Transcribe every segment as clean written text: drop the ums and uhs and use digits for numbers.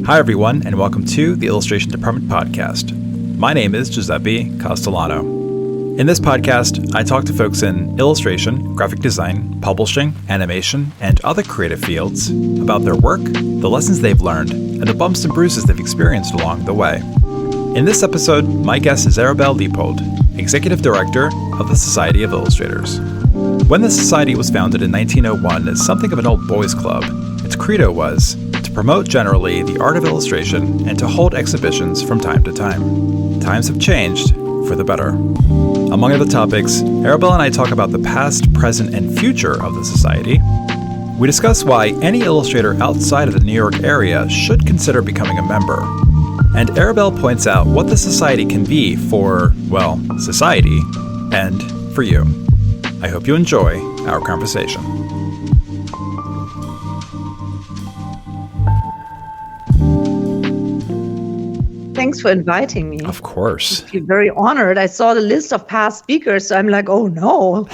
Hi, everyone, and welcome to the Illustration Department podcast. My name is Giuseppe Castellano. In this podcast, I talk to folks in illustration, graphic design, publishing, animation, and other creative fields about their work, the lessons they've learned, and the bumps and bruises they've experienced along the way. In this episode, my guest is Arabelle Liepold, Executive Director of the Society of Illustrators. When the Society was founded in 1901 as something of an old boys' club, its credo was to promote generally the art of illustration and to hold exhibitions from time to time. Times have changed for the better. Among other topics, Arabelle and I talk about the past, present, and future of the Society. We discuss why any illustrator outside of the New York area should consider becoming a member. And Arabelle points out what the Society can be for, well, society, and for you. I hope you enjoy our conversation. Thanks for inviting me. Of course. I feel very honored. I saw the list of past speakers, so I'm like, oh no.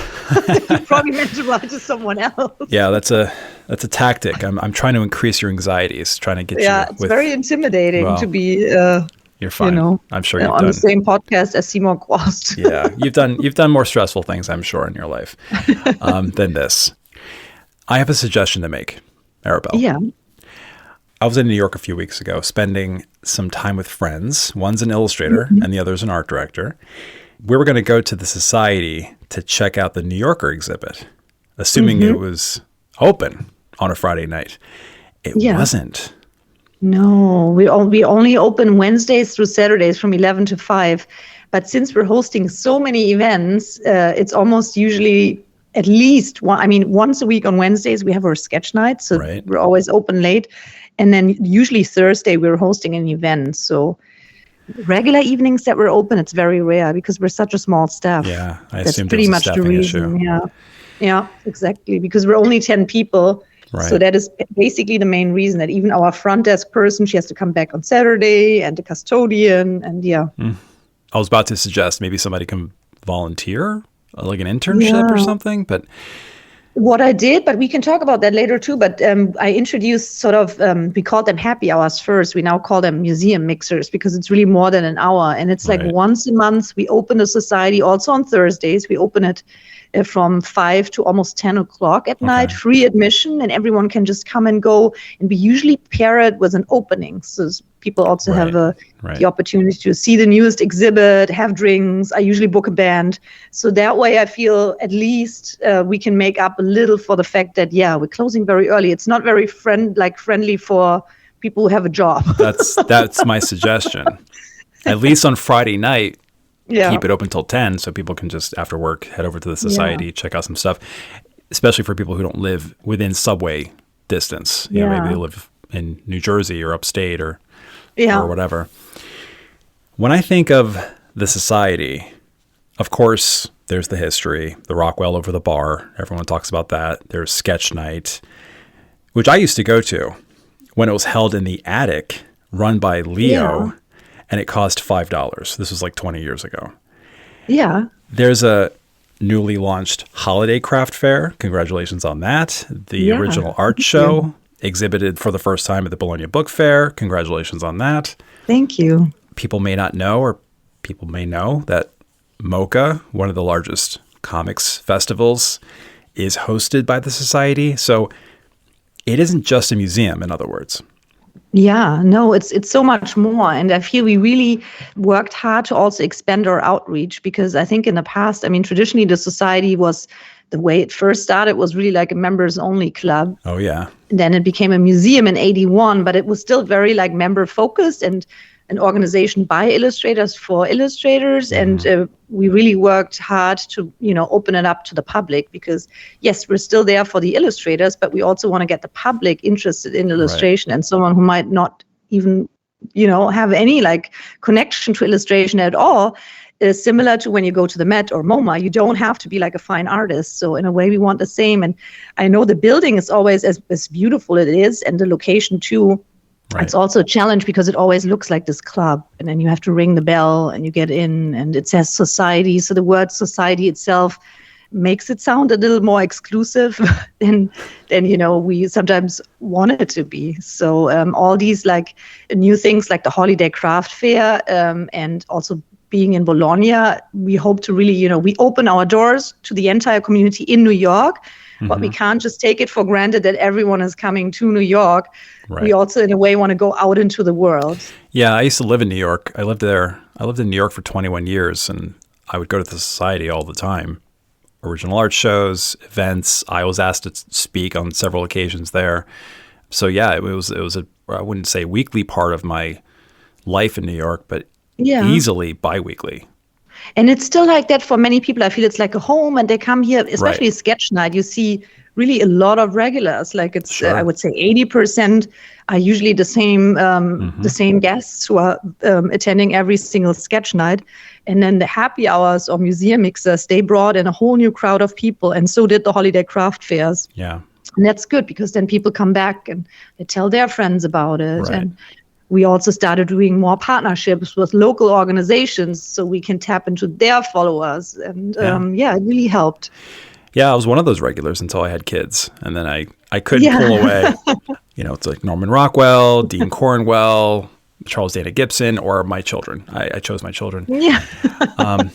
You probably meant to write to someone else. Yeah, that's a tactic. I'm trying to increase your anxieties, trying to get you. Yeah, it's very intimidating to be. You're fine. I'm sure you've on done the same podcast as Seymour Quast. Yeah, you've done more stressful things, I'm sure, in your life than this. I have a suggestion to make, Arabelle. Yeah. I was in New York a few weeks ago, spending some time with friends. One's an illustrator and the other's an art director. We were going to go to the Society to check out the New Yorker exhibit, assuming it was open on a Friday night. It wasn't. No, we only open Wednesdays through Saturdays from 11 to 5. But since we're hosting so many events, it's almost usually at least once a week on Wednesdays, we have our sketch night. So we're always open late. And then usually Thursday, we're hosting an event. So regular evenings that we're open, it's very rare because we're such a small staff. Yeah, I That's assumed pretty it was much a the staffing reason. issue. Yeah, exactly. Because we're only 10 people. Right. So that is basically the main reason that even our front desk person, she has to come back on Saturday, and the custodian, and I was about to suggest maybe somebody can volunteer, like an internship or something, but what I did, but we can talk about that later too, but I introduced we called them happy hours first. We now call them museum mixers because it's really more than an hour. And it's like once a month, we open the Society also on Thursdays. We open it from 5 to almost 10 o'clock at night, free admission, and everyone can just come and go. And we usually pair it with an opening. So people also have the opportunity to see the newest exhibit, have drinks. I usually book a band. So that way I feel at least we can make up a little for the fact that, we're closing very early. It's not very friendly for people who have a job. That's my suggestion. At least on Friday night, keep it open till 10 so people can just, after work, head over to the Society, check out some stuff, especially for people who don't live within subway distance. You know, maybe they live in New Jersey or upstate or whatever. When I think of the Society, of course, there's the history, the Rockwell over the bar. Everyone talks about that. There's sketch night, which I used to go to when it was held in the attic, run by Leo, and it cost $5. This was like 20 years ago. Yeah. There's a newly launched holiday craft fair. Congratulations on that. The original art show exhibited for the first time at the Bologna Book Fair. Congratulations on that. Thank you. People may not know, or people may know, that MoCA, one of the largest comics festivals, is hosted by the Society. So it isn't just a museum, in other words. Yeah, no, it's so much more. And I feel we really worked hard to also expand our outreach because I think in the past, traditionally the Society was, the way it first started was really like a members only club. Oh, yeah. And then it became a museum in 81, but it was still very like member focused and an organization by illustrators for illustrators. And we really worked hard to, open it up to the public because, yes, we're still there for the illustrators, but we also want to get the public interested in illustration and someone who might not even, have any like connection to illustration at all. Similar to when you go to the Met or MoMA, you don't have to be like a fine artist. So in a way, we want the same. And I know the building is always as beautiful it is, and the location too. Right. It's also a challenge because it always looks like this club, and then you have to ring the bell and you get in and it says Society. So the word Society itself makes it sound a little more exclusive than we sometimes want it to be. So all these like new things like the holiday craft fair and also being in Bologna, we hope to really, we open our doors to the entire community in New York, but we can't just take it for granted that everyone is coming to New York. Right. We also, in a way, want to go out into the world. Yeah, I used to live in New York. I lived there. I lived in New York for 21 years, and I would go to the society all the time. Original art shows, events. I was asked to speak on several occasions there. So yeah, it was I wouldn't say weekly part of my life in New York, but easily bi-weekly. And it's still like that for many people. I feel it's like a home, and they come here, especially sketch night. You see really a lot of regulars. Like it's, I would say 80% are usually the same guests who are attending every single sketch night. And then the happy hours or museum mixers, they brought in a whole new crowd of people. And so did the holiday craft fairs. Yeah. And that's good because then people come back and they tell their friends about it. Right. And we also started doing more partnerships with local organizations so we can tap into their followers. And it really helped. Yeah, I was one of those regulars until I had kids. And then I couldn't pull away. It's like Norman Rockwell, Dean Cornwell, Charles Dana Gibson, or my children. I chose my children. Yeah.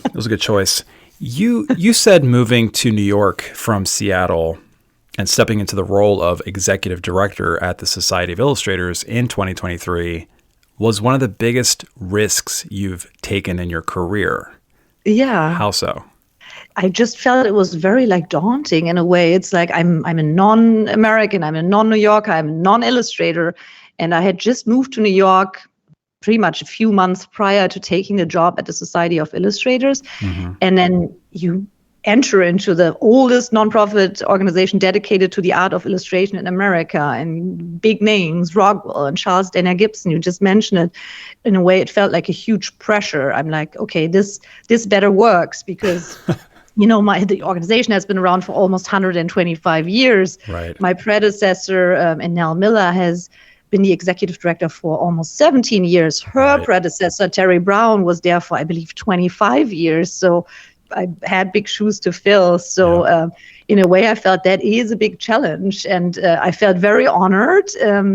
It was a good choice. You said moving to New York from Seattle and stepping into the role of executive director at the Society of Illustrators in 2023 was one of the biggest risks you've taken in your career. Yeah. How so? I just felt it was very daunting in a way. It's like I'm a non-American, I'm a non-New Yorker, I'm a non-illustrator. And I had just moved to New York pretty much a few months prior to taking the job at the Society of Illustrators. Mm-hmm. And then you enter into the oldest nonprofit organization dedicated to the art of illustration in America, and big names, Rockwell and Charles Dana Gibson, you just mentioned it. In a way, it felt like a huge pressure. I'm like, okay, this better works because, the organization has been around for almost 125 years. Right. My predecessor, Nell Miller, has been the executive director for almost 17 years. Her predecessor, Terry Brown, was there for, I believe, 25 years. So I had big shoes to fill. So in a way, I felt that is a big challenge. And I felt very honored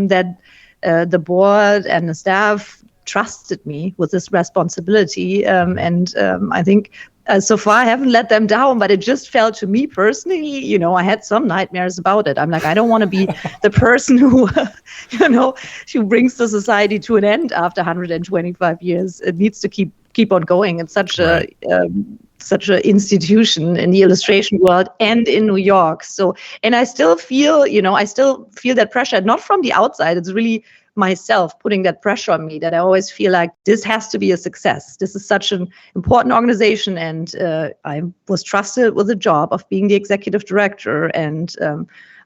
that the board and the staff trusted me with this responsibility. And I think so far I haven't let them down, but it just felt to me personally, I had some nightmares about it. I'm like, I don't want to be the person who, who brings the society to an end after 125 years. It needs to keep on going. It's such such an institution in the illustration world and in New York. So, and I still feel, that pressure, not from the outside. It's really myself putting that pressure on me, that I always feel like this has to be a success. This is such an important organization. And I was trusted with the job of being the executive director. And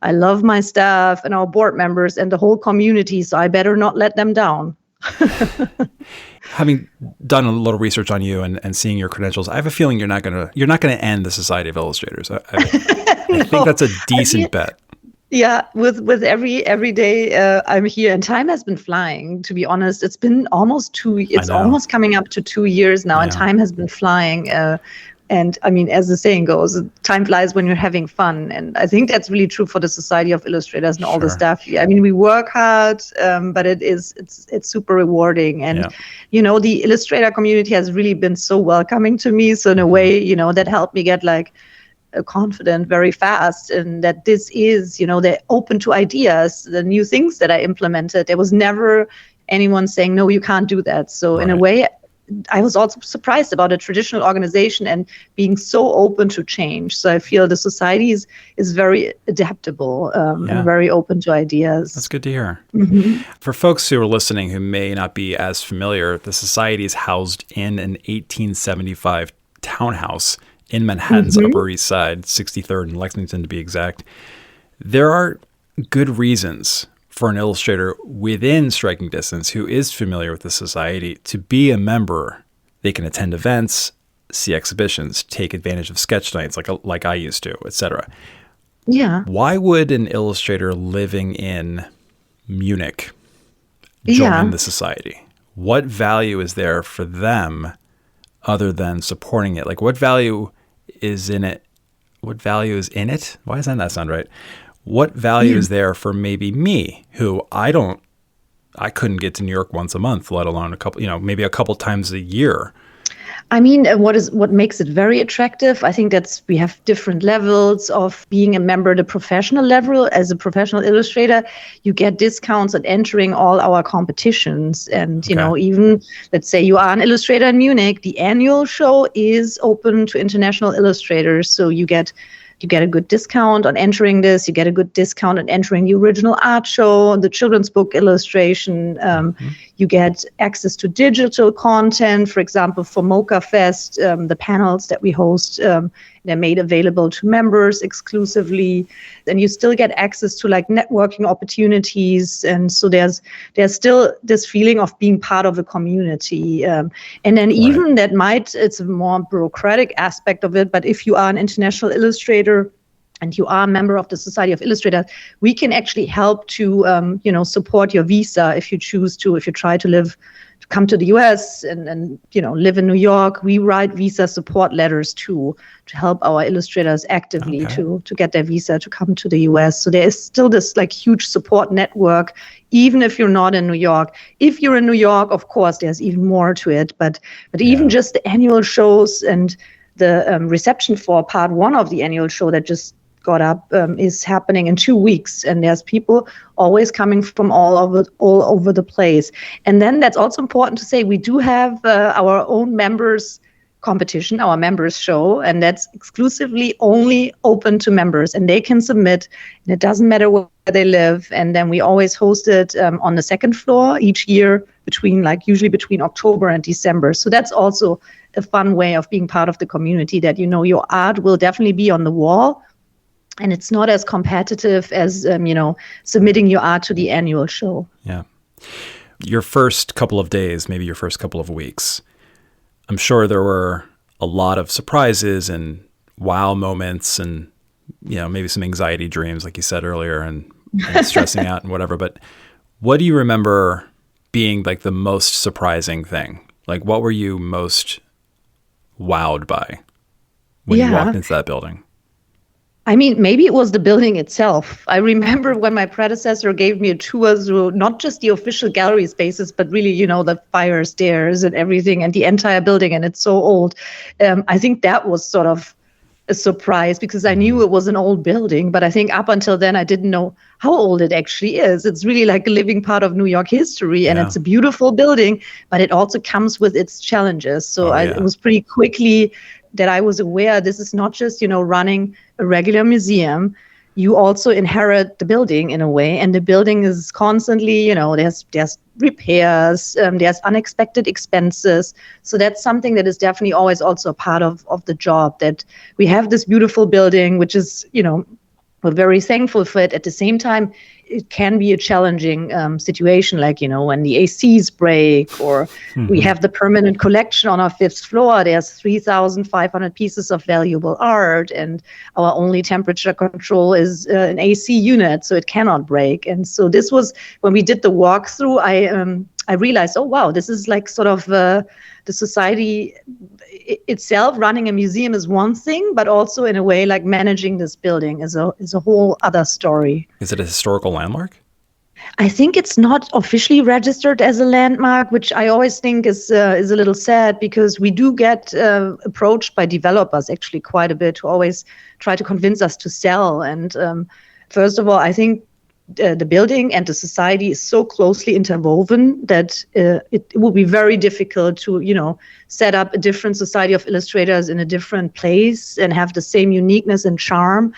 I love my staff and our board members and the whole community. So I better not let them down. Having done a little research on you and seeing your credentials, I have a feeling you're not gonna end the Society of Illustrators. I think that's a decent bet. Yeah, with every day I'm here, and time has been flying. To be honest, it's been almost almost coming up to 2 years now, and time has been flying. And I mean, as the saying goes, time flies when you're having fun. And I think that's really true for the Society of Illustrators and all the staff here. I mean, we work hard, but it's super rewarding. And, the illustrator community has really been so welcoming to me. So in a way, that helped me get confident very fast. And that this is, they're open to ideas, the new things that I implemented. There was never anyone saying, no, you can't do that. So in a way, I was also surprised about a traditional organization and being so open to change. So I feel the society is very adaptable and very open to ideas. That's good to hear. Mm-hmm. For folks who are listening who may not be as familiar, the society is housed in an 1875 townhouse in Manhattan's Upper East Side, 63rd and Lexington to be exact. There are good reasons for an illustrator within striking distance who is familiar with the society to be a member. They can attend events, see exhibitions, take advantage of sketch nights like I used to, etc. Yeah. Why would an illustrator living in Munich join the society? What value is there for them other than supporting it? What value is in it value is in it? Why doesn't that sound right? What value is there for maybe me, who I couldn't get to New York once a month, let alone maybe a couple times a year. I mean, what makes it very attractive? I think we have different levels of being a member. The professional level, as a professional illustrator, you get discounts at entering all our competitions. And, even let's say you are an illustrator in Munich, the annual show is open to international illustrators. So you get a good discount on entering this. You get a good discount on entering the original art show, the children's book illustration. You get access to digital content. For example, for Mocha Fest, the panels that we host, they're made available to members exclusively. And you still get access to like networking opportunities. And so there's still this feeling of being part of a community. And then even it's a more bureaucratic aspect of it. But if you are an international illustrator, and you are a member of the Society of Illustrators, we can actually help to, support your visa if you choose to. If you try to come to the US and live in New York, we write visa support letters too to help our illustrators actively to get their visa to come to the US. So there is still this like huge support network, even if you're not in New York. If you're in New York, of course, there's even more to it. But even just the annual shows and the reception for part one of the annual show that just got up is happening in 2 weeks, and there's people always coming from all over the place. And then that's also important to say, we do have our own members competition, our members show, and that's exclusively only open to members, and they can submit, and it doesn't matter where they live. And then we always host it on the second floor each year usually between October and December. So that's also a fun way of being part of the community, that your art will definitely be on the wall. And it's not as competitive as, submitting your art to the annual show. Yeah. Your first couple of days, maybe your first couple of weeks, I'm sure there were a lot of surprises and wow moments and, maybe some anxiety dreams, like you said earlier, and stressing out and whatever. But what do you remember being like the most surprising thing? Like, what were you most wowed by when you walked into that building? I mean, maybe it was the building itself. I remember when my predecessor gave me a tour through not just the official gallery spaces, but really, the fire stairs and everything and the entire building. And it's so old. I think that was sort of a surprise, because I knew it was an old building. But I think up until then, I didn't know how old it actually is. It's really like a living part of New York history. And it's a beautiful building, but it also comes with its challenges. So it was pretty quickly that I was aware this is not just, running a regular museum. You also inherit the building in a way, and the building is constantly, there's repairs, there's unexpected expenses. So that's something that is definitely always also a part of the job, that we have this beautiful building, which is, we're very thankful for it. At the same time, it can be a challenging situation, like, when the ACs break, or we have the permanent collection on our 5th floor. There's 3,500 pieces of valuable art, and our only temperature control is an AC unit, so it cannot break. And so this was, when we did the walkthrough, I realized, oh, wow, this is like sort of the society itself. Running a museum is one thing, but also in a way, like managing this building is a whole other story. Is it a historical landmark? I think it's not officially registered as a landmark, which I always think is a little sad, because we do get approached by developers actually quite a bit, who always try to convince us to sell. And first of all, I think the building and the society is so closely interwoven that it will be very difficult to, set up a different Society of Illustrators in a different place and have the same uniqueness and charm.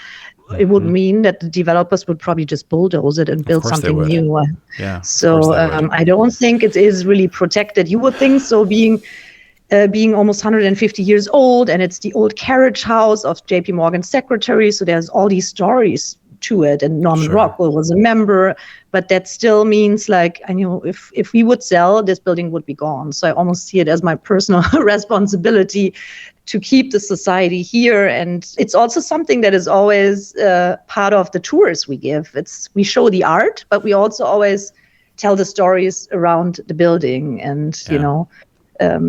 It would mean that the developers would probably just bulldoze it and build something new. Yeah. So I don't think it is really protected. You would think so, being almost 150 years old, and it's the old carriage house of J.P. Morgan's secretary. So there's all these stories to it, and Norman Rockwell was a member, but that still means, like, I know if we would sell, this building would be gone. So I almost see it as my personal responsibility to keep the society here. And it's also something that is always part of the tours we give. We show the art, but we also always tell the stories around the building. And,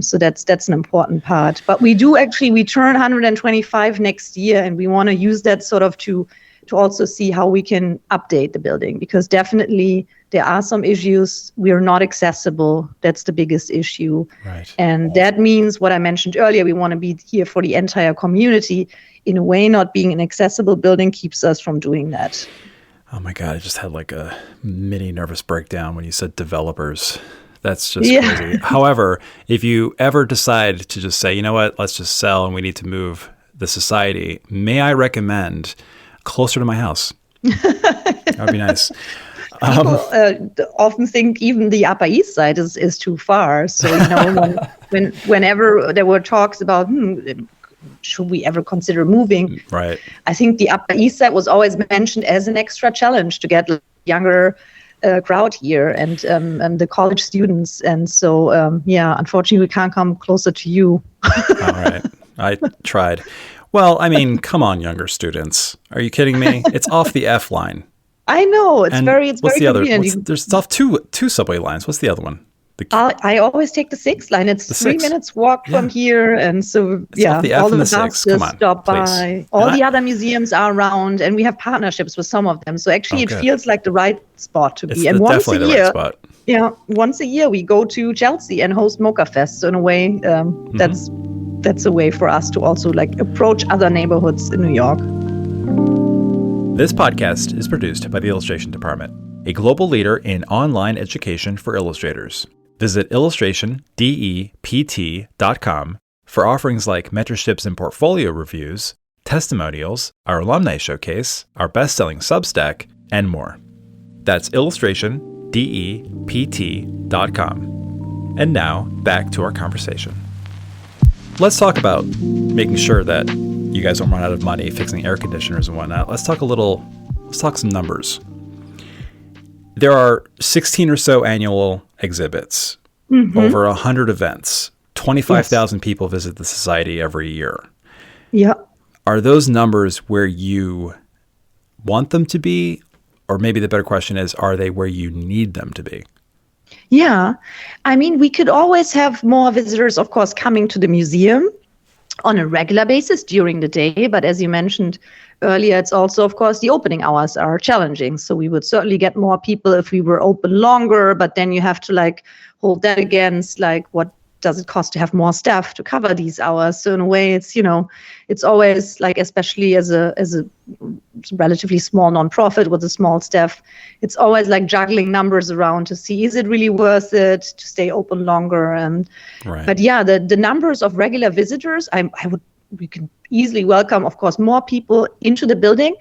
So that's an important part. But we turn 125 next year, and we want to use that sort of to also see how we can update the building, because definitely there are some issues. We are not accessible. That's the biggest issue. Right. And that means what I mentioned earlier, we want to be here for the entire community. In a way, not being an accessible building keeps us from doing that. Oh my God, I just had like a mini nervous breakdown when you said developers. That's just crazy. However, if you ever decide to just say, you know what, let's just sell and we need to move the society, may I recommend closer to my house? That would be nice. People often think even the Upper East Side is too far. So, whenever there were talks about, should we ever consider moving? Right. I think the Upper East Side was always mentioned as an extra challenge to get younger crowd here and the college students. And so, unfortunately, we can't come closer to you. All right. I tried. Well, I mean, come on, younger students. Are you kidding me? It's off the F line. I know. It's very convenient. There's two subway lines. What's the other one? I always take the 6 line. It's 3 minutes walk from here. And so, off the F all and the the 6. buses Come on, stop please. by. All the other museums are around, and we have partnerships with some of them. So actually, it feels like the right spot to be. And once a year, once a year, we go to Chelsea and host Mocha Fest. So in a way, that's a way for us to also approach other neighborhoods in New York. This podcast is produced by the Illustration Department, a global leader in online education for illustrators. Visit illustrationdept.com for offerings like mentorships and portfolio reviews, testimonials, our alumni showcase, our best-selling Substack, and more. That's illustrationdept.com. And now, back to our conversation. Let's talk about making sure that you guys don't run out of money fixing air conditioners and whatnot. Let's talk some numbers. There are 16 or so annual exhibits, over 100 events, 25,000 people visit the society every year. Yeah. Are those numbers where you want them to be? Or maybe the better question is, are they where you need them to be? Yeah. I mean, we could always have more visitors, of course, coming to the museum on a regular basis during the day. But as you mentioned earlier, it's also, of course, the opening hours are challenging. So we would certainly get more people if we were open longer, but then you have to hold that against what does it cost to have more staff to cover these hours? So in a way, it's always especially as a relatively small nonprofit with a small staff, it's always juggling numbers around to see, is it really worth it to stay open longer? Right. But the numbers of regular visitors, we can easily welcome, of course, more people into the building.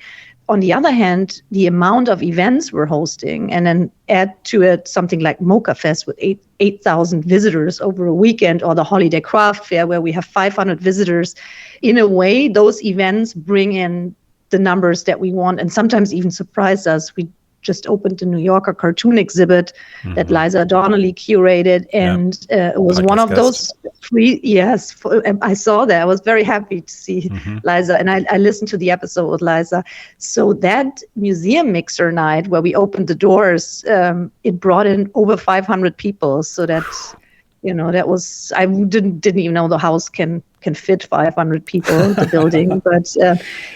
On the other hand, the amount of events we're hosting, and then add to it something like Mocha Fest with 8,000 visitors over a weekend, or the Holiday Craft Fair where we have 500 visitors. In a way, those events bring in the numbers that we want and sometimes even surprise us. We just opened the New Yorker cartoon exhibit that Liza Donnelly curated, and it was one of those free. Yes, I saw that. I was very happy to see Liza, and I listened to the episode with Liza. So that museum mixer night where we opened the doors, it brought in over 500 people. So that's, that was, I didn't even know the house can fit 500 people, the building. But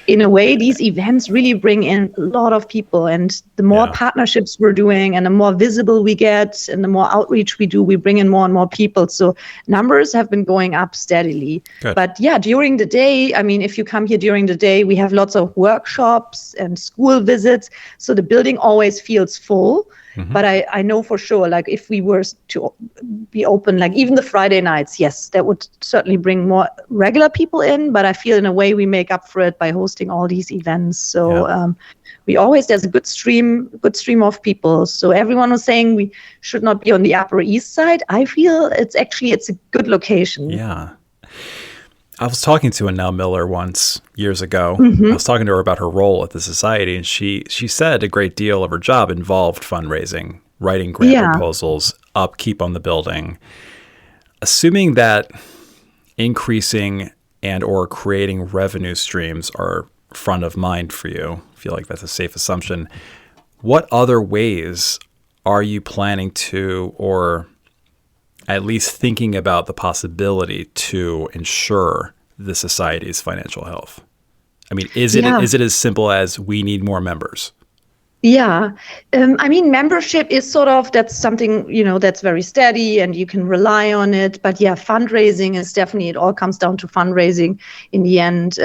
in a way, these events really bring in a lot of people. And the more partnerships we're doing and the more visible we get and the more outreach we do, we bring in more and more people. So numbers have been going up steadily. Good. But during the day, I mean, if you come here during the day, we have lots of workshops and school visits. So the building always feels full. But I know for sure, if we were to be open, even the Friday nights, yes, that would certainly bring more regular people in. But I feel in a way we make up for it by hosting all these events. So there's a good stream of people. So everyone was saying we should not be on the Upper East Side. I feel it's a good location. Yeah. I was talking to Annelle Miller once years ago. I was talking to her about her role at the society, and she said a great deal of her job involved fundraising, writing grant proposals, upkeep on the building. Assuming that increasing and or creating revenue streams are front of mind for you, I feel like that's a safe assumption. What other ways are you planning to or at least thinking about the possibility to ensure the society's financial health? I mean, is it as simple as we need more members? Yeah. I mean, membership is that's something, that's very steady and you can rely on it. But yeah, fundraising is definitely, it all comes down to fundraising in the end.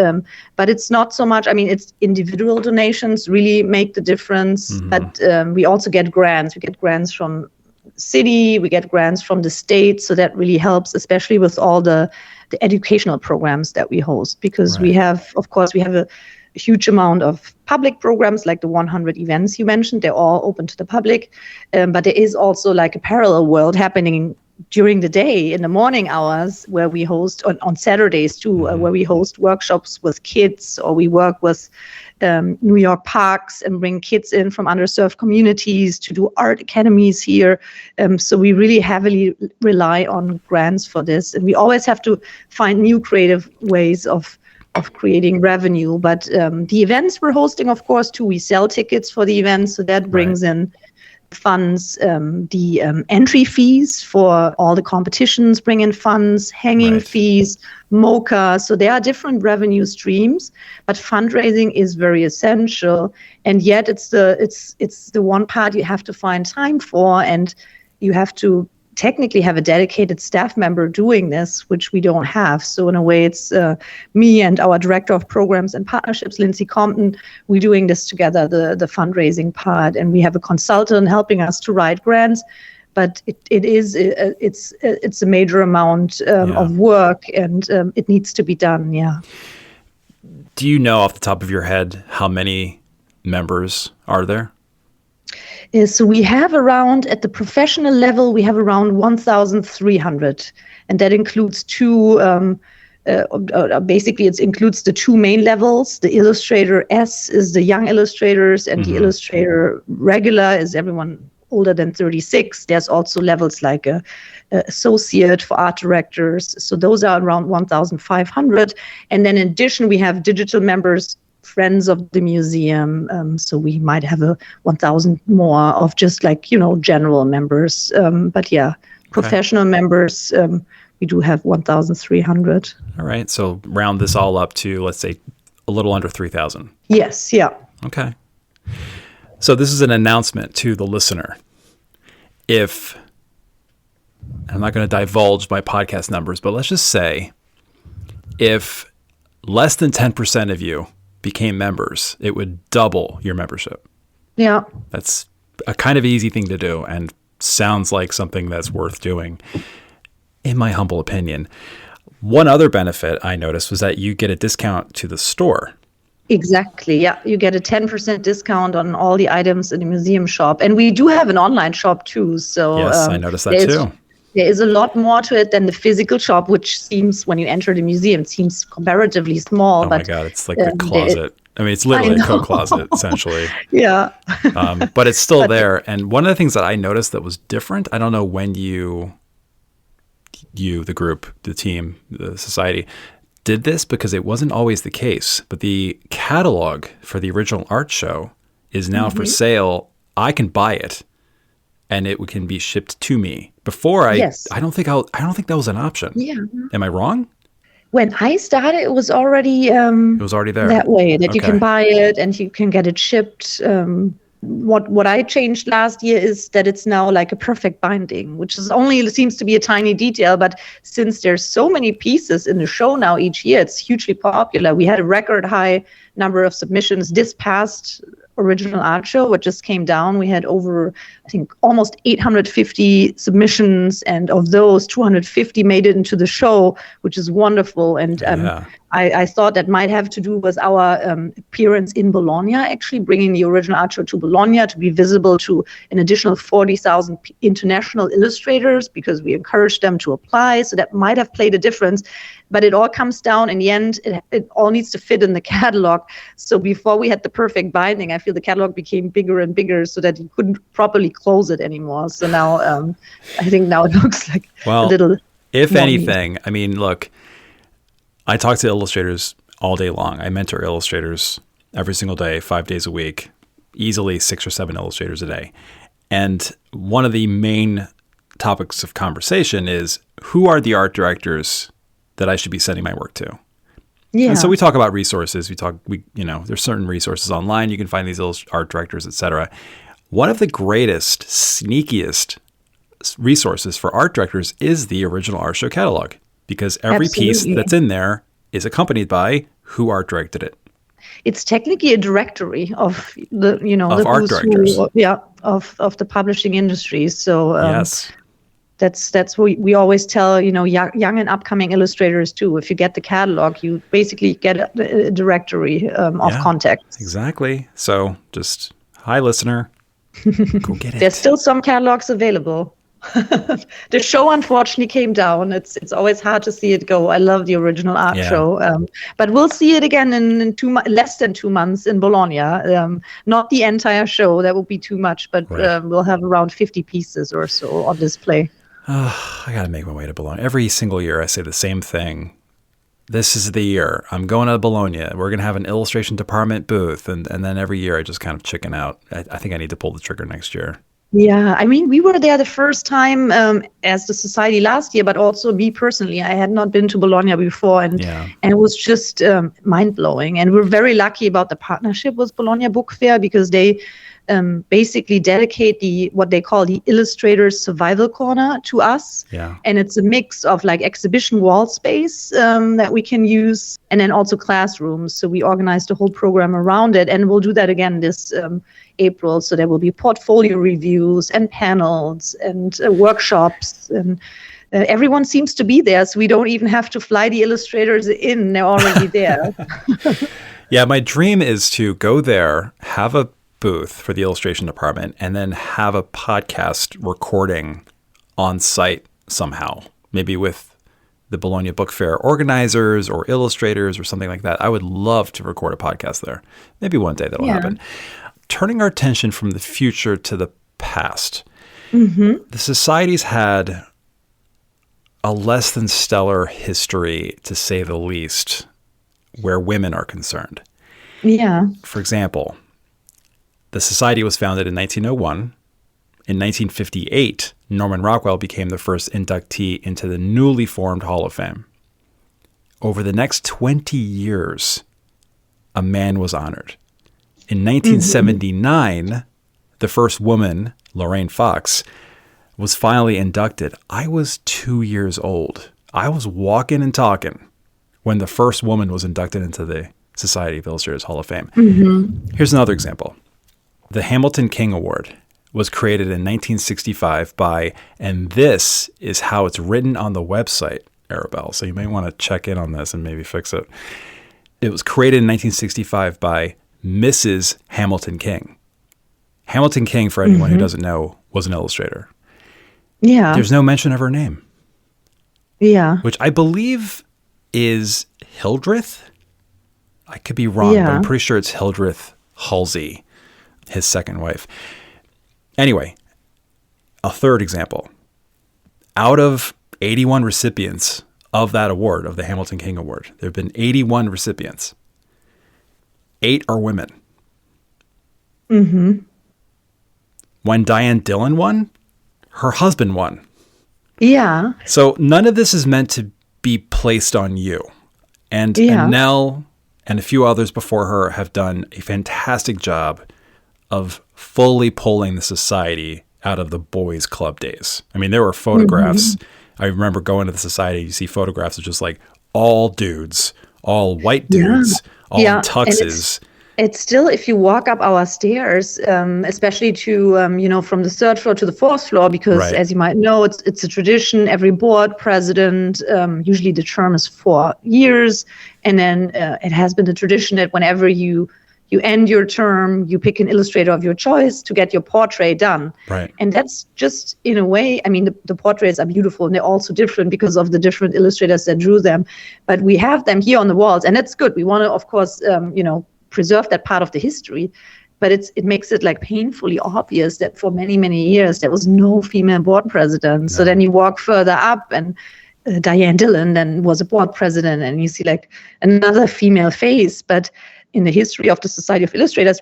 But it's not so much, I mean, it's individual donations really make the difference. Mm-hmm. But we also get grants. We get grants from city, we get grants from the state. So that really helps, especially with all the educational programs that we host, because we have a huge amount of public programs like the 100 events you mentioned. They're all open to the public. But there is also like a parallel world happening during the day in the morning hours where we host on Saturdays too, where we host workshops with kids, or we work with New York parks and bring kids in from underserved communities to do art academies here. So we really heavily rely on grants for this. And we always have to find new creative ways of creating revenue. But the events we're hosting, of course, too, we sell tickets for the events. So that brings in funds. The entry fees for all the competitions bring in funds, hanging fees, MOCA. So there are different revenue streams, but fundraising is very essential. And yet it's the one part you have to find time for, and you have to technically have a dedicated staff member doing this, which we don't have. So in a way, it's me and our director of programs and partnerships, Lindsay Compton. We're doing this together, the fundraising part, and we have a consultant helping us to write grants. But it's a major amount of work, and it needs to be done. Yeah. Do you know off the top of your head how many members are there? So we have around, at the professional level, we have around 1,300, and that includes basically it includes the two main levels. The Illustrator S is the young illustrators, and the Illustrator regular is everyone older than 36. There's also levels like a associate for art directors. So those are around 1,500. And then in addition, we have digital members, friends of the museum. So we might have 1,000 more of just like, general members. But yeah, professional members, we do have 1,300. All right. So round this all up to, let's say, a little under 3,000. Yes. Yeah. Okay. So this is an announcement to the listener. If, I'm not going to divulge my podcast numbers, but let's just say if less than 10% of you became members, it would double your membership. Yeah. That's a kind of easy thing to do and sounds like something that's worth doing, in my humble opinion. One other benefit I noticed was that you get a discount to the store. Exactly. Yeah. You get a 10% discount on all the items in the museum shop. And we do have an online shop too. So yes, I noticed that too. There is a lot more to it than the physical shop, which seems, when you enter the museum, it seems comparatively small. Oh my God, it's like a closet. I mean, it's literally a coat closet, essentially. Yeah. But it's still there. And one of the things that I noticed that was different, I don't know when you, the group, the team, the society, did this, because it wasn't always the case. But the catalog for the original art show is now for sale. I can buy it, and it can be shipped to me. Before, I don't think that was an option. Yeah. Am I wrong? When I started, it was already there that way, that you can buy it and you can get it shipped. What I changed last year is that it's now like a perfect binding, which seems to be a tiny detail, but since there's so many pieces in the show now each year, it's hugely popular. We had a record high number of submissions this past original art show, which just came down. We had over, I think, almost 850 submissions, and of those, 250 made it into the show, which is wonderful. And I thought that might have to do with our appearance in Bologna, actually bringing the original art show to Bologna to be visible to an additional 40,000 international illustrators, because we encouraged them to apply. So that might have played a difference. But it all comes down in the end, it all needs to fit in the catalog. So before we had the perfect binding, I feel the catalog became bigger and bigger so that you couldn't properly close it anymore. So now I think now it looks like a little... If anything, I mean, look, I talk to illustrators all day long. I mentor illustrators every single day, 5 days a week, easily 6 or 7 illustrators a day. And one of the main topics of conversation is, who are the art directors that I should be sending my work to? Yeah. And so we talk about resources. There's certain resources online. You can find these art directors, etc. One of the greatest, sneakiest resources for art directors is the original art show catalog, because every piece that's in there is accompanied by who art directed it. It's technically a directory of the art directors. Of the publishing industry. So yes. That's what we always tell, young and upcoming illustrators too. If you get the catalog, you basically get a directory of contacts. Exactly. So just, hi, listener, go get it. There's still some catalogs available. The show unfortunately came down. It's always hard to see it go. I love the original art show, but we'll see it again in less than 2 months in Bologna. Not the entire show, that would be too much, but we'll have around 50 pieces or so on display. I got to make my way to Bologna. Every single year I say the same thing. This is the year. I'm going to Bologna. We're going to have an illustration department booth. And then every year I just kind of chicken out. I think I need to pull the trigger next year. Yeah, I mean, we were there the first time as the society last year, but also me personally. I had not been to Bologna before, and it was just mind-blowing. And we're very lucky about the partnership with Bologna Book Fair, because they basically dedicate what they call the Illustrators Survival Corner to us. Yeah. And it's a mix of like exhibition wall space that we can use, and then also classrooms. So we organized the whole program around it, and we'll do that again this April. So there will be portfolio reviews and panels and workshops, and everyone seems to be there. So we don't even have to fly the illustrators in. They're already there. Yeah, my dream is to go there, have a booth for the illustration department, and then have a podcast recording on site somehow, maybe with the Bologna Book Fair organizers or illustrators or something like that. I would love to record a podcast there. Maybe one day that'll happen. Turning our attention from the future to the past, the society's had a less than stellar history, to say the least, where women are concerned. Yeah. For example, the society was founded in 1901. In 1958, Norman Rockwell became the first inductee into the newly formed Hall of Fame. Over the next 20 years, a man was honored. In 1979, the first woman, Lorraine Fox, was finally inducted. I was 2 years old. I was walking and talking when the first woman was inducted into the Society of Illustrators Hall of Fame. Here's another example. The Hamilton King Award was created in 1965 by, and this is how it's written on the website, Arabelle, so you may want to check in on this and maybe fix it. It was created in 1965 by Mrs. Hamilton King. Hamilton King, for anyone who doesn't know, was an illustrator. Yeah. There's no mention of her name. Yeah. Which I believe is Hildreth. I could be wrong, but I'm pretty sure it's Hildreth Halsey, his second wife. Anyway, a third example. Out of 81 recipients of that award, of the Hamilton King Award, there have been 81 recipients. 8 are women. When Diane Dillon won, her husband won. Yeah. So none of this is meant to be placed on you. And Nell and a few others before her have done a fantastic job of fully pulling the society out of the boys' club days. I mean, there were photographs. I remember going to the society, you see photographs of just like all dudes, all white dudes, all in tuxes. It's still, if you walk up our stairs, especially to, from the 3rd floor to the 4th floor, because as you might know, it's a tradition. Every board president, usually the term is 4 years. And then it has been the tradition that whenever you end your term, you pick an illustrator of your choice to get your portrait done. Right. And that's just, in a way, I mean, the portraits are beautiful, and they're also different because of the different illustrators that drew them. But we have them here on the walls, and that's good. We want to, of course, preserve that part of the history, but it makes it like painfully obvious that for many, many years there was no female board president. No. So then you walk further up, and Diane Dillon then was a board president, and you see like another female face. But in the history of the Society of Illustrators,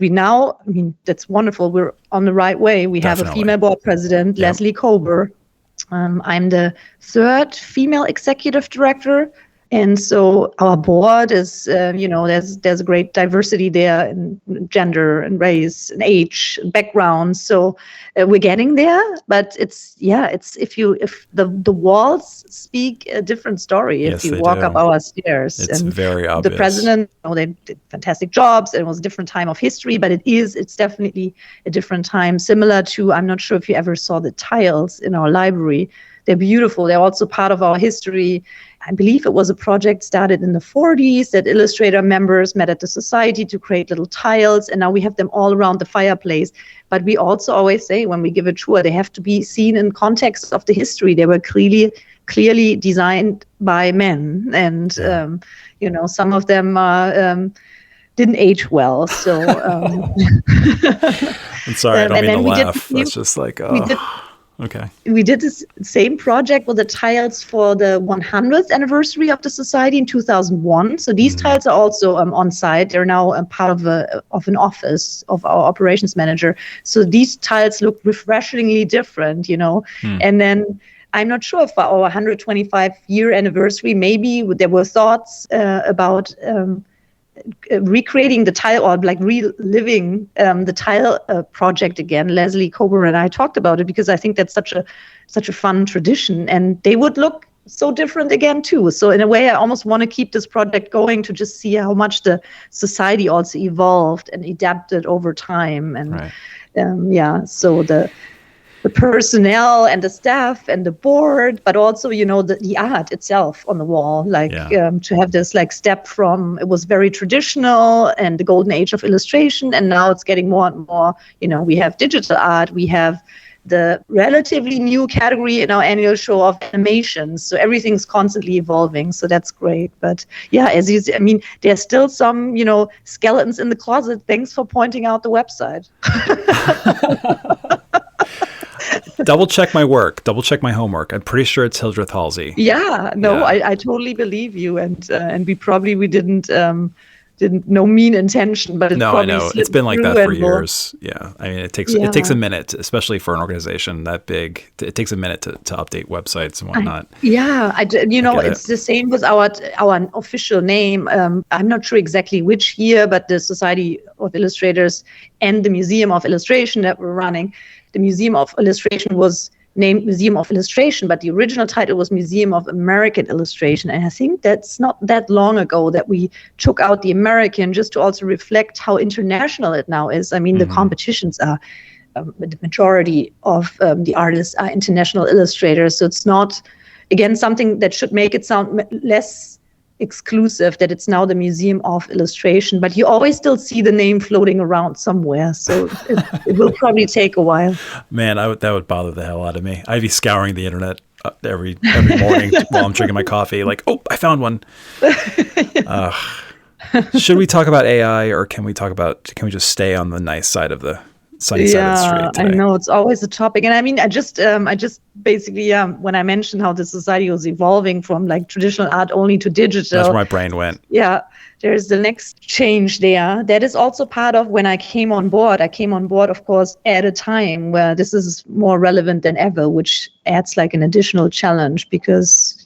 that's wonderful. We're on the right way. We have a female board president, Leslie Kober, I'm the third female executive director. And so our board is, there's a great diversity there in gender and race and age and background. So we're getting there, but it's if the walls speak a different story if you walk up our stairs. It's and very obvious. The president, they did fantastic jobs. And it was a different time of history, but it's definitely a different time. Similar to, I'm not sure if you ever saw the tiles in our library. They're beautiful. They're also part of our history. I believe it was a project started in the 40s that Illustrator members met at the society to create little tiles, and now we have them all around the fireplace. But we also always say when we give a tour, they have to be seen in context of the history. They were clearly designed by men, and some of them didn't age well. So I'm sorry, I don't mean to laugh. That's just like, okay. We did this same project with the tiles for the 100th anniversary of the society in 2001. So these tiles are also on site. They're now part of an office of our operations manager. So these tiles look refreshingly different, And then I'm not sure if for our 125-year anniversary, maybe there were thoughts about recreating the tile or like reliving the tile project again. Leslie Coburn and I talked about it because I think that's such a fun tradition, and they would look so different again too. So in a way, I almost want to keep this project going to just see how much the society also evolved and adapted over time. And right. So the personnel and the staff and the board, but also, the art itself on the wall, to have this step from, it was very traditional and the golden age of illustration. And now it's getting more and more, we have digital art, we have the relatively new category in our annual show of animations. So everything's constantly evolving. So that's great. But as you see, there's still some, skeletons in the closet. Thanks for pointing out the website. Double check my work. Double check my homework. I'm pretty sure it's Hildreth Halsey. Yeah, no, yeah. I totally believe you, and we didn't no mean intention, but no, I know it's been like that for years. Yeah, it takes a minute, especially for an organization that big. It takes a minute to update websites and whatnot. It's the same with our official name. I'm not sure exactly which year, but the Society of Illustrators and the Museum of Illustration that we're running. The Museum of Illustration was named Museum of Illustration, but the original title was Museum of American Illustration. And I think that's not that long ago that we took out the American just to also reflect how international it now is. The competitions are, the majority of the artists are international illustrators. So it's not, again, something that should make it sound less exclusive, that it's now the Museum of Illustration, but you always still see the name floating around somewhere. So it will probably take a while. Man, that would bother the hell out of me. I'd be scouring the internet every morning while I'm drinking my coffee. Like, oh, I found one. Should we talk about AI, or can we just stay on the nice side of the sunny side of the street today? I know it's always a topic. And I just basically, when I mentioned how the society was evolving from traditional art only to digital. That's where my brain went. Yeah, there's the next change there. That is also part of when I came on board. I came on board, of course, at a time where this is more relevant than ever, which adds an additional challenge because,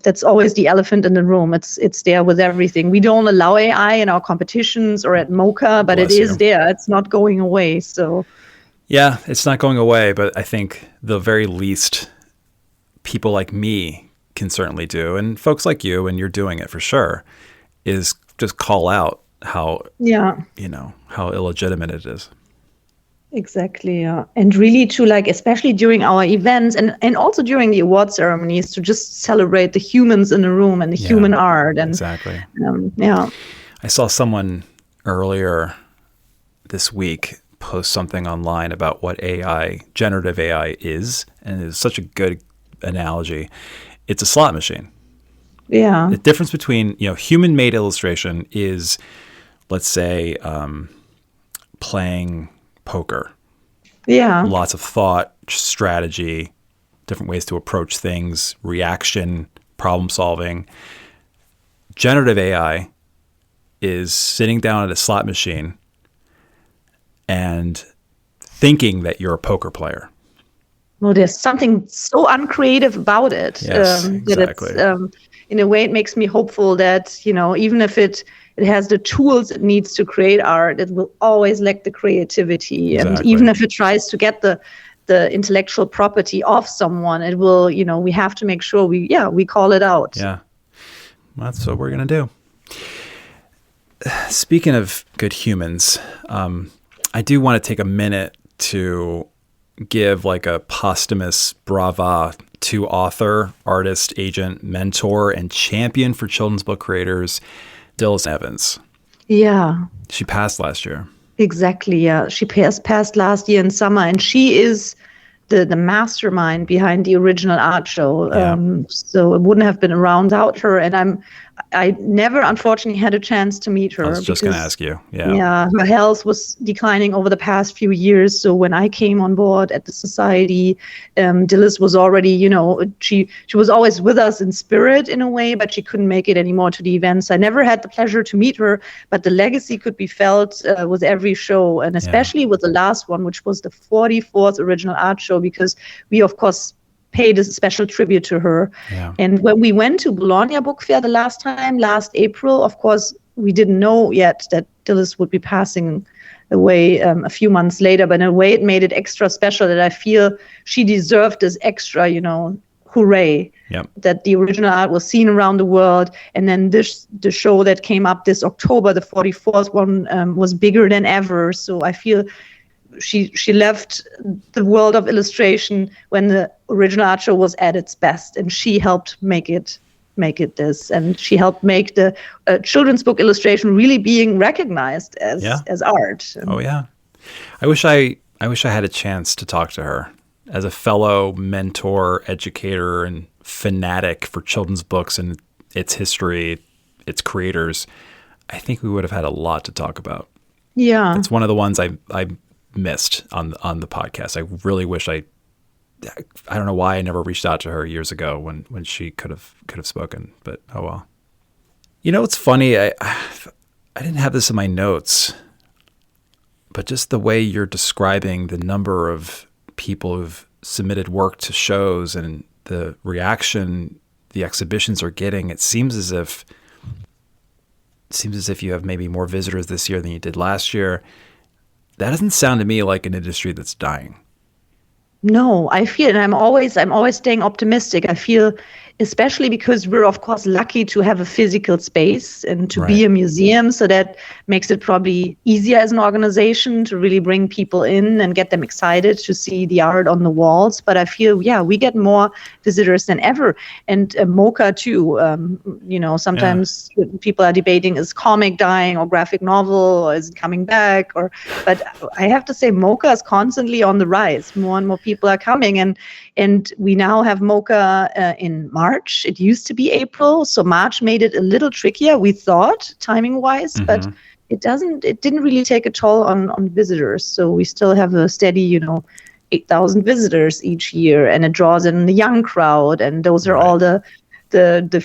that's always the elephant in the room. It's there with everything. We don't allow AI in our competitions or at MoCA, but it is there. It's not going away. So. Yeah, it's not going away, but I think the very least people like me can certainly do, and folks like you, and you're doing it for sure, is just call out how illegitimate it is. Exactly, yeah. And really to especially during our events and also during the award ceremonies, to just celebrate the humans in the room and the human art. And exactly. I saw someone earlier this week post something online about what generative AI is, and it's such a good analogy. It's a slot machine. Yeah. The difference between, human-made illustration is, let's say, playing poker. Yeah. Lots of thought, strategy, different ways to approach things, reaction, problem solving. Generative AI is sitting down at a slot machine and thinking that you're a poker player. Well, there's something so uncreative about it. Yes, That exactly. it's, in a way, it makes me hopeful that, even if it has the tools it needs to create art, it will always lack the creativity. Exactly. And even if it tries to get the intellectual property of someone, it will, we have to make sure we call it out. Yeah. Well, that's what we're going to do. Speaking of good humans, I do want to take a minute to give like a posthumous brava to author, artist, agent, mentor, and champion for children's book creators, Dilys Evans. Yeah. She passed last year. Exactly. Yeah. She passed last year in summer, and she is the mastermind behind the original art show. Yeah. So it wouldn't have been around without her. And I never, unfortunately, had a chance to meet her. I was just going to ask you. Yeah. Yeah. Her health was declining over the past few years. So when I came on board at the society, Dilys was already, she was always with us in spirit in a way, but she couldn't make it anymore to the events. I never had the pleasure to meet her, but the legacy could be felt with every show, and especially with the last one, which was the 44th original art show, because we, of course, paid a special tribute to her. Yeah. And when we went to Bologna Book Fair the last April, of course, we didn't know yet that Dilys would be passing away a few months later. But in a way, it made it extra special that I feel she deserved this extra, hooray. Yep. That the original art was seen around the world. And then the show that came up this October, the 44th one, was bigger than ever. So I feel she left the world of illustration when the original art show was at its best, and she helped make it this, and she helped make the children's book illustration really being recognized as art. Oh yeah, I wish I had a chance to talk to her as a fellow mentor, educator, and fanatic for children's books and its history, its creators. I think we would have had a lot to talk about. Yeah, it's one of the ones I missed on the podcast. I really wish I don't know why I never reached out to her years ago when she could have spoken, but oh well. It's funny. I didn't have this in my notes, but just the way you're describing the number of people who've submitted work to shows and the reaction the exhibitions are getting, it seems as if you have maybe more visitors this year than you did last year. That doesn't sound to me like an industry that's dying. No, I feel, and I'm always staying optimistic. I feel, especially because we're, of course, lucky to have a physical space and to be a museum. So that makes it probably easier as an organization to really bring people in and get them excited to see the art on the walls. But I feel, we get more visitors than ever. And MoCA too. Sometimes people are debating, is comic dying or graphic novel, or is it coming back? But I have to say, MoCA is constantly on the rise. More and more people are coming. And we now have MoCA in March. It used to be April, so March made it a little trickier, we thought, timing-wise, but it didn't really take a toll on visitors. So we still have a steady, 8,000 visitors each year, and it draws in the young crowd, and those are all the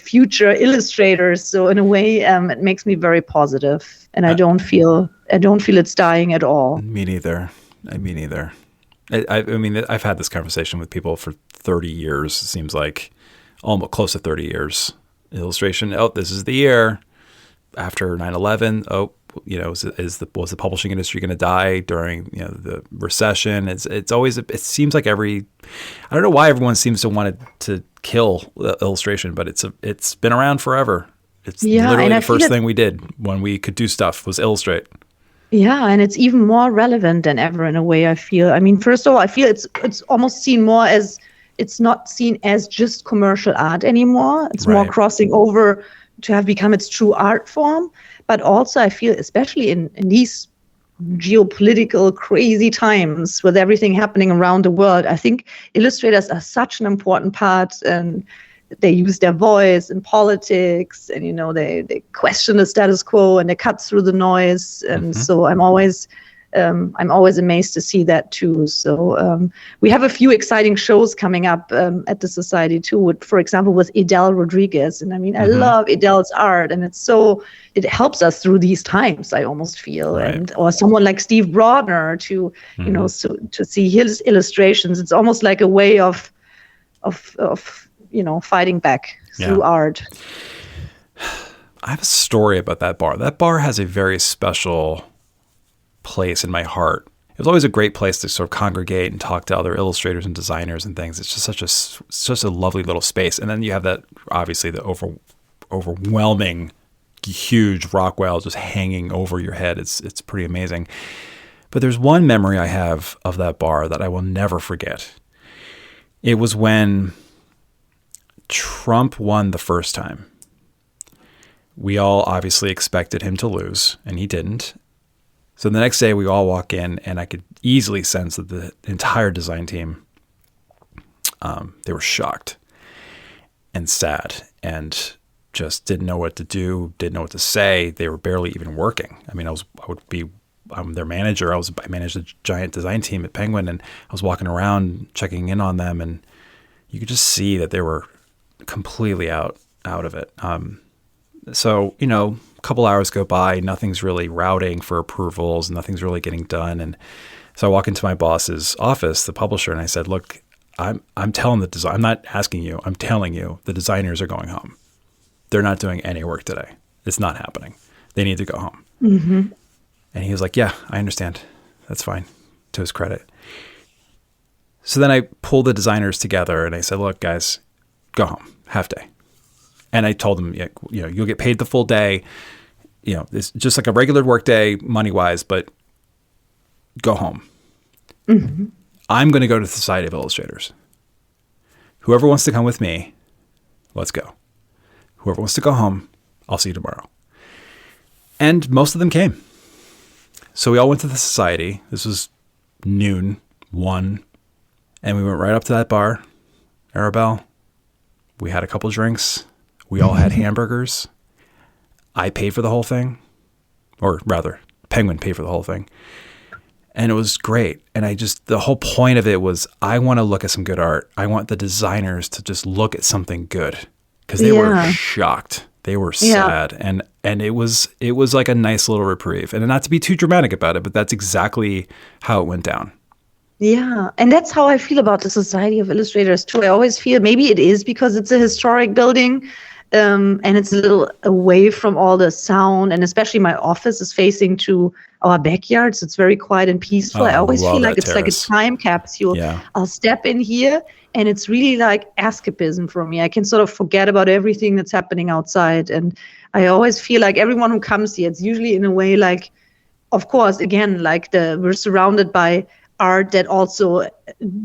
future illustrators. So in a way, it makes me very positive, and I don't feel it's dying at all. Me neither. I mean, I've had this conversation with people for 30 years. It seems like almost close to 30 years. Illustration. Oh, this is the year after 9/11. Oh, was the publishing industry going to die during the recession? It's always. It seems like I don't know why everyone seems to want to kill illustration, but it's been around forever. It's literally the first thing we did when we could do stuff was illustrate. Yeah, and it's even more relevant than ever in a way, I feel. I mean, first of all, I feel it's almost seen more as, it's not seen as just commercial art anymore. It's more crossing over to have become its true art form. But also I feel, especially in these geopolitical crazy times with everything happening around the world, I think illustrators are such an important part, and they use their voice in politics, and they question the status quo, and they cut through the noise. And so I'm always I'm always amazed to see that too. So we have a few exciting shows coming up at the Society too, for example, with Edel Rodriguez. And I mean, I love Edel's art, and it helps us through these times, I almost feel. Right. Or someone like Steve Brodner to, to see his illustrations. It's almost like a way of fighting back through art. I have a story about that bar. That bar has a very special place in my heart. It was always a great place to sort of congregate and talk to other illustrators and designers and things. It's just such a lovely little space. And then you have that, obviously, the overwhelming, huge Rockwell just hanging over your head. It's pretty amazing. But there's one memory I have of that bar that I will never forget. It was when Trump won the first time. We all obviously expected him to lose, and he didn't. So the next day we all walk in, and I could easily sense that the entire design team, they were shocked and sad and just didn't know what to do, didn't know what to say. They were barely even working. I mean, I'm their manager. I managed a giant design team at Penguin, and I was walking around checking in on them, and you could just see that they were completely out of it. So, a couple hours go by, nothing's really routing for approvals, nothing's really getting done. And so I walk into my boss's office, the publisher, and I said, look, I'm telling the design, I'm not asking you, I'm telling you, the designers are going home. They're not doing any work today. It's not happening. They need to go home. Mm-hmm. And he was like, yeah, I understand. That's fine, to his credit. So then I pulled the designers together and I said, look, guys, go home, half day. And I told them, you'll get paid the full day. It's just like a regular work day, money-wise, but go home. Mm-hmm. I'm going to go to the Society of Illustrators. Whoever wants to come with me, let's go. Whoever wants to go home, I'll see you tomorrow. And most of them came. So we all went to the Society. This was noon, 1, and we went right up to that bar, Arabelle. We had a couple drinks. We all had hamburgers. I paid for the whole thing, or rather, Penguin paid for the whole thing. And it was great. And the whole point of it was, I want to look at some good art. I want the designers to just look at something good, because they were shocked. They were sad. And it was like a nice little reprieve. And not to be too dramatic about it, but that's exactly how it went down. Yeah, and that's how I feel about the Society of Illustrators too. I always feel, maybe it is because it's a historic building, and it's a little away from all the sound, and especially my office is facing to our backyard, so it's very quiet and peaceful. I always feel like it's like a time capsule. Yeah. I'll step in here, and it's really like escapism for me. I can sort of forget about everything that's happening outside, and I always feel like everyone who comes here, it's usually in a way like, of course, again, like we're surrounded by art that also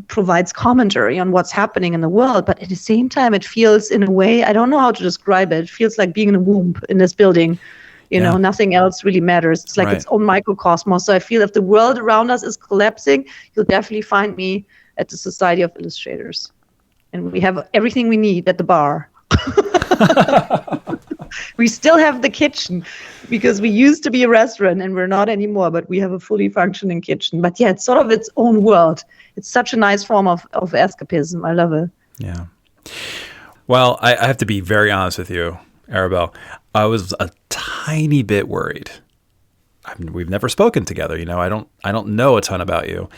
provides commentary on what's happening in the world. But at the same time, it feels, in a way, I don't know how to describe it. It feels like being in a womb in this building. Nothing else really matters. It's like its own microcosmos. So I feel if the world around us is collapsing, you'll definitely find me at the Society of Illustrators. And we have everything we need at the bar. We still have the kitchen, because we used to be a restaurant and we're not anymore, but we have a fully functioning kitchen. But yeah, it's sort of its own world. It's such a nice form of escapism. I love it. Yeah. Well, I have to be very honest with you, Arabelle. I was a tiny bit worried. We've never spoken together. I don't know a ton about you.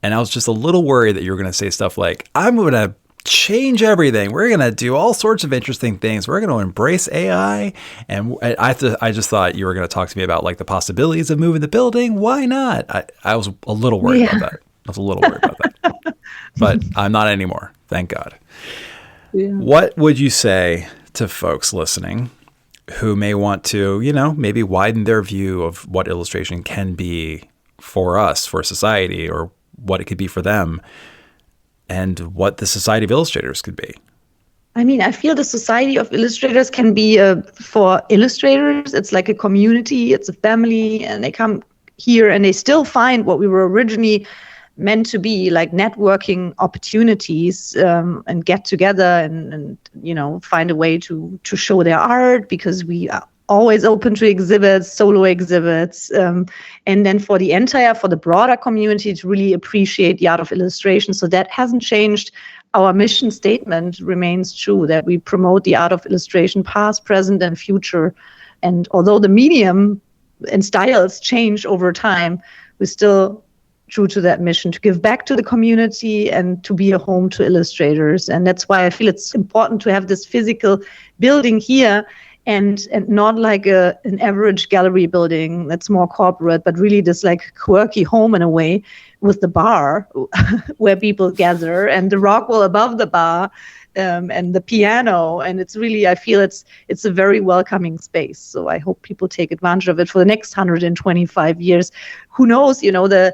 And I was just a little worried that you were going to say stuff like, I'm going to change everything. We're going to do all sorts of interesting things. We're going to embrace AI. And I just thought you were going to talk to me about like the possibilities of moving the building. Why not? I was a little worried about that. But I'm not anymore. Thank God. Yeah. What would you say to folks listening who may want to, maybe widen their view of what illustration can be for us, for society, or what it could be for them, and what the Society of Illustrators could be? I mean, I feel the Society of Illustrators can be for illustrators. It's like a community, it's a family, and they come here and they still find what we were originally meant to be, like networking opportunities, and get together and find a way to show their art, because we always open to exhibits, solo exhibits, and then for the broader community to really appreciate the art of illustration. So that hasn't changed. Our mission statement remains true, that we promote the art of illustration, past, present, and future. And although the medium and styles change over time, we're still true to that mission, to give back to the community and to be a home to illustrators. And that's why I feel it's important to have this physical building here, and not like an average gallery building that's more corporate, but really this like quirky home in a way, with the bar where people gather, and the Rockwell above the bar, and the piano. And it's really, I feel it's a very welcoming space. So I hope people take advantage of it for the next 125 years. Who knows, the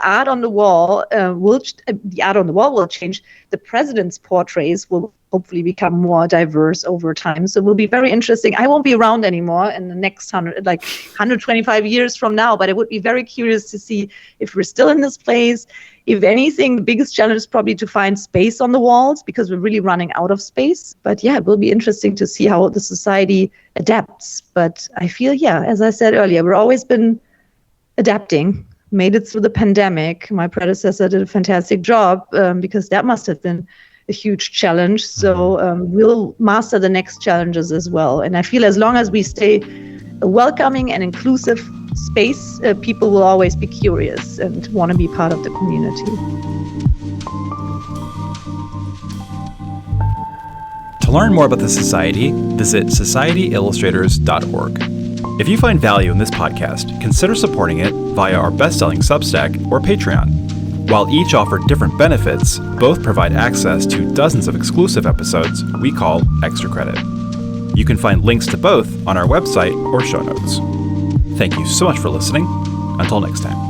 art on the wall will change. The president's portraits will hopefully become more diverse over time. So it will be very interesting. I won't be around anymore in the next 125 years from now, but I would be very curious to see if we're still in this place. If anything, the biggest challenge is probably to find space on the walls, because we're really running out of space. But yeah, it will be interesting to see how the society adapts. But I feel, as I said earlier, we've always been adapting, made it through the pandemic. My predecessor did a fantastic job, because that must have been a huge challenge. So we'll master the next challenges as well. And I feel as long as we stay a welcoming and inclusive space, people will always be curious and want to be part of the community. To learn more about the Society, visit societyillustrators.org. If you find value in this podcast, consider supporting it via our best-selling Substack or Patreon. While each offer different benefits, both provide access to dozens of exclusive episodes we call Extra Credit. You can find links to both on our website or show notes. Thank you so much for listening. Until next time.